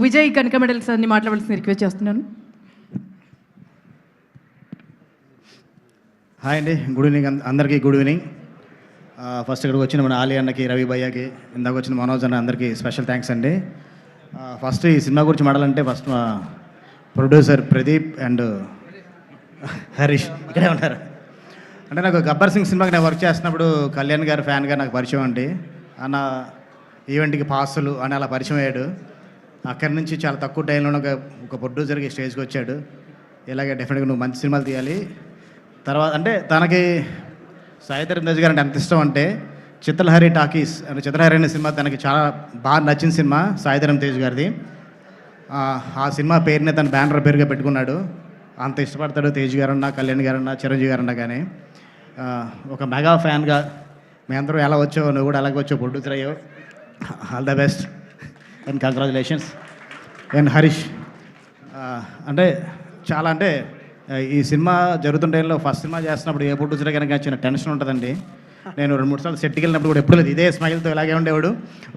విజయ్ కనకమెడల్ సార్ని మాట్లాడాల్సిన రిక్వెస్ట్ చేస్తున్నాను. హాయ్ అండి, గుడ్ ఈవినింగ్ అందరికీ. Good evening. ఫస్ట్ ఇక్కడికి వచ్చిన మన ఆలీ అన్నకి, రవి భయ్యకి, ఇందాక వచ్చిన మనోజ్ అన్న అందరికీ స్పెషల్ థ్యాంక్స్ అండి. ఫస్ట్ ఈ సినిమా గురించి మాట్లాడాలంటే ఫస్ట్ మా ప్రొడ్యూసర్ ప్రదీప్ అండ్ హరీష్ ఇక్కడే ఉన్నారు. అంటే నాకు గబ్బర్ సింగ్ సినిమాకి నేను వర్క్ చేస్తున్నప్పుడు కళ్యాణ్ గారు ఫ్యాన్గా నాకు పరిచయం అండి. అన్న ఈవెంట్కి పాసులు అని అలా పరిచయం అయ్యాడు. అక్కడి నుంచి చాలా తక్కువ టైంలో ఒక ప్రొడ్యూసర్కి స్టేజ్కి వచ్చాడు. ఇలాగే డెఫినెట్గా నువ్వు మంచి సినిమాలు తీయాలి. తర్వాత అంటే తనకి సాయిధరం తేజ్ గారు అంటే ఎంత ఇష్టం అంటే చిత్రలహరి టాకీస్ అంటే చిత్రలహరి అనే సినిమా తనకి చాలా బాగా నచ్చిన సినిమా సాయిధరం తేజ్ గారిది. ఆ సినిమా పేరునే తన బ్యానర్ పేరుగా పెట్టుకున్నాడు. అంత ఇష్టపడతాడు తేజ్ గారన్నా, కళ్యాణ్ గారన్నా, చిరంజీవి గారన్నా. కానీ ఒక మెగా ఫ్యాన్గా మేమందరం ఎలా వచ్చావు, నువ్వు కూడా అలాగే వచ్చావు, ప్రొడ్యూసర్ అయ్యావు. All the best and congratulations. And Harish అంటే చాలా అంటే ఈ సినిమా జరుగుతున్న టైంలో ఫస్ట్ సినిమా చేస్తున్నప్పుడు ఏ ప్రొడ్యూసర్ కనుక చిన్న టెన్షన్ ఉంటుందండి. నేను 2-3 సార్లు సెట్కి వెళ్ళినప్పుడు కూడా ఎప్పుడు లేదు ఇదే స్మైల్తో ఇలాగే ఉండేవాడు.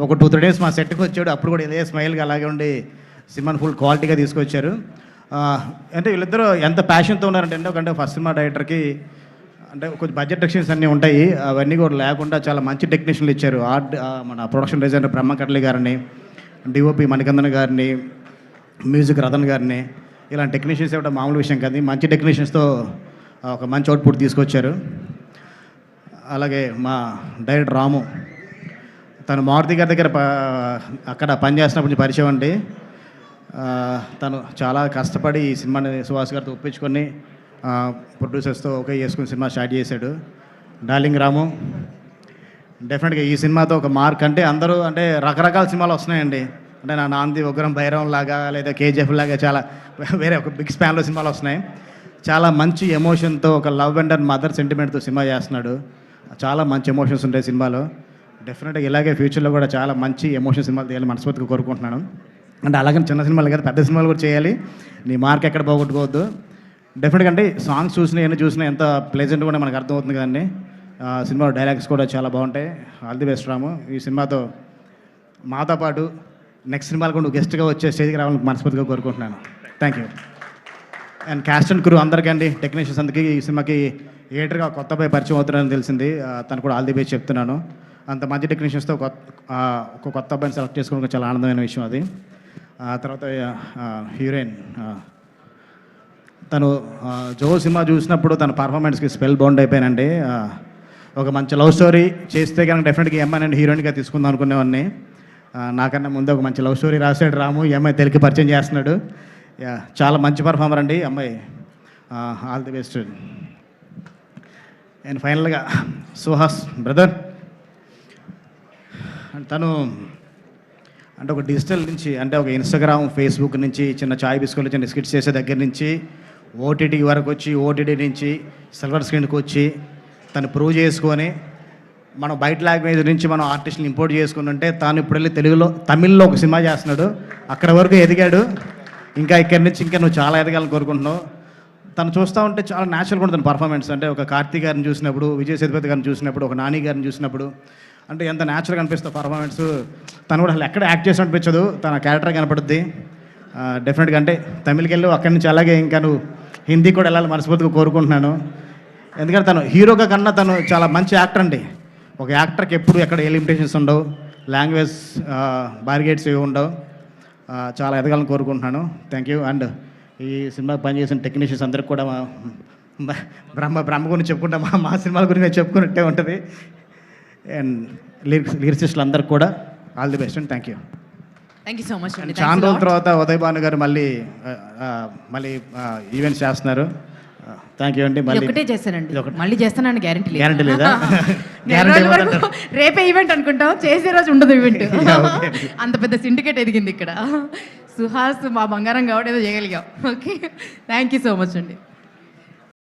ఒక 2-3 డేస్ మా సెట్కి వచ్చాడు, అప్పుడు కూడా ఇదే స్మైల్గా అలాగే ఉండి సినిమాని ఫుల్ క్వాలిటీగా తీసుకొచ్చారు. అంటే వీళ్ళిద్దరూ ఎంత ప్యాషన్తో ఉన్నారంటే ఎందుకంటే ఫస్ట్ సినిమా డైరెక్టర్కి అంటే కొంచెం బడ్జెట్ రెస్ట్రిక్షన్స్ అన్నీ ఉంటాయి, అవన్నీ కూడా లేకుండా చాలా మంచి టెక్నీషియన్లు ఇచ్చారు. మన ప్రొడక్షన్ డిజైనర్ బ్రహ్మకట్లి గారిని, డిఓపి మణికందన్ గారిని, మ్యూజిక్ రతన్ గారిని, ఇలాంటి టెక్నీషియన్స్ ఇవ్వడం మామూలు విషయం కాదు. మంచి టెక్నీషియన్స్తో ఒక మంచి అవుట్పుట్ తీసుకొచ్చారు. అలాగే మా డైరెక్టర్ రాము, తను మారుతి గారి దగ్గర అక్కడ పనిచేస్తున్నప్పుడు నుంచి పరిచయం అండి. తను చాలా కష్టపడి ఈ సినిమాని సుహాస్ గారితో ఒప్పించుకొని ప్రొడ్యూసర్స్తో ఒకే చేసుకుని సినిమా స్టార్ట్ చేశాడు. డార్లింగ్ రాము డెఫినెట్గా ఈ సినిమాతో ఒక మార్క్. అంటే అందరూ అంటే రకరకాల సినిమాలు వస్తున్నాయండి. అంటే నా నాంది ఉగ్రం భైరవం లాగా లేదా కేజీఎఫ్ లాగా చాలా వేరే ఒక బిగ్ స్పాన్లో సినిమాలు వస్తున్నాయి. చాలా మంచి ఎమోషన్తో ఒక లవ్ అండ్ మదర్ సెంటిమెంట్తో సినిమా చేస్తున్నాడు. చాలా మంచి ఎమోషన్స్ ఉంటాయి సినిమాలో. డెఫినెట్గా ఇలాగే ఫ్యూచర్లో కూడా చాలా మంచి ఎమోషన్ సినిమాలు తీయాలి మనస్ఫూర్తిగా కోరుకుంటున్నాను. అంటే అలాగే చిన్న సినిమాలు కాదు, పెద్ద సినిమాలు కూడా చేయాలి. నీ మార్క్ ఎక్కడ పోగొట్టుకోవద్దు. డెఫినెట్గా అంటే సాంగ్స్ చూసినా ఎన్ని చూసినా ఎంత ప్లెజెంట్గా కూడా మనకు అర్థమవుతుంది కదండి. సినిమాలో డైలాగ్స్ కూడా చాలా బాగుంటాయి. ఆల్ ది బెస్ట్ రాము. ఈ సినిమాతో మాతో పాటు నెక్స్ట్ సినిమాలు కూడా నువ్వు గెస్ట్గా వచ్చే స్టేజ్కి రావాలని మనస్ఫూర్తిగా కోరుకుంటున్నాను. Thank you. And cast and crew అందరికండి, టెక్నీషియన్స్ అందరికీ ఈ సినిమాకి ఎడిటర్గా కొత్త అబ్బాయి పరిచయం అవుతున్నారని తెలిసింది. తను కూడా ఆల్ ది బెస్ట్ చెప్తున్నాను. అంత మంచి టెక్నీషియన్స్తో ఒక కొత్త అబ్బాయిని సెలెక్ట్ చేసుకోవడం చాలా ఆనందమైన విషయం అది. తర్వాత హీరోయిన్ తను జో సినిమా చూసినప్పుడు తన పర్ఫార్మెన్స్కి స్పెల్ బౌండ్ అయిపోయానండి. ఒక మంచి లవ్ స్టోరీ చేస్తే కనుక డెఫినెట్గా ఎంఐ నేను హీరోయిన్గా తీసుకుందాం అనుకునేవాడిని. నాకన్నా ముందే ఒక మంచి లవ్ స్టోరీ రాశాడు రాము, ఈ అమ్మాయి తెలుగు పరిచయం చేస్తున్నాడు. చాలా మంచి పర్ఫార్మర్ అండి అమ్మాయి. All the best. అండ్ ఫైనల్గా సుహాస్ బ్రదర్, తను అంటే ఒక డిజిటల్ నుంచి అంటే ఒక ఇన్స్టాగ్రామ్, ఫేస్బుక్ నుంచి చిన్న చాయ్ బిస్కెట్లు చిన్న స్కిట్స్ చేసే దగ్గర నుంచి ఓటీటీ వరకు వచ్చి, ఓటీటీ నుంచి సిల్వర్ స్క్రీన్కి వచ్చి తను ప్రూవ్ చేసుకొని మనం బయట లాంగ్వేజ్ నుంచి మనం ఆర్టిస్ట్ని ఇంపోర్ట్ చేసుకుని ఉంటే తాను ఇప్పుడు వెళ్ళి తమిళ్లో ఒక సినిమా చేస్తున్నాడు. అక్కడ వరకు ఎదిగాడు. ఇంకా ఇక్కడి నుంచి ఇంకా నువ్వు చాలా ఎదగాలని కోరుకుంటున్నావు. తను చూస్తూ ఉంటే చాలా న్యాచురల్గా ఉంటుంది పర్ఫార్మెన్స్. అంటే ఒక కార్తీక్ గారిని చూసినప్పుడు, విజయ్ సేతుపతి గారిని చూసినప్పుడు, ఒక నాని గారిని చూసినప్పుడు అంటే ఎంత న్యాచురల్గా అనిపిస్తుంది పర్ఫార్మెన్స్. తను కూడా అసలు ఎక్కడ యాక్ట్ చేసి అనిపించదు, తన క్యారెక్టర్ కనపడుద్ది. డెఫినెట్గా అంటే తమిళకి వెళ్ళు, అక్కడి నుంచి అలాగే ఇంకా నువ్వు హిందీ కూడా వెళ్ళాలి మనస్ఫూర్తిగా కోరుకుంటున్నాను. ఎందుకంటే తను హీరోగా కన్నా తను చాలా మంచి యాక్టర్ అండి. ఒక యాక్టర్కి ఎప్పుడు ఎక్కడ ఏ లిమిటేషన్స్ ఉండవు, లాంగ్వేజ్ బార్గేట్స్ ఏవి ఉండవు. చాలా ఎదగాలని కోరుకుంటున్నాను. Thank you. అండ్ ఈ సినిమాకి పనిచేసిన టెక్నీషియన్స్ అందరికి కూడా బ్రహ్మ గురించి చెప్పుకుంటా, మా సినిమాల గురించి నేను చెప్పుకున్నట్టే ఉంటుంది. అండ్ లిరిసిస్టులు అందరికి కూడా all the best and thank you. Thank you so much. చాలా రోజుల తర్వాత ఉదయ్ భాను గారు మళ్ళీ ఈవెంట్స్ చేస్తున్నారు. థ్యాంక్ యూ అండి. మళ్ళీ ఒకటే చేశానండి, మళ్ళీ చేస్తానని గ్యారంటీ లేదా? రేపే ఈవెంట్ అనుకుంటాం, చేసే రోజు ఉండదు ఈవెంట్. అంత పెద్ద సిండికేట్ ఎదిగింది ఇక్కడ. సుహాస్ మా బంగారం కాబట్టి ఏదో చేయగలిగాం. Okay, thank you so much అండి.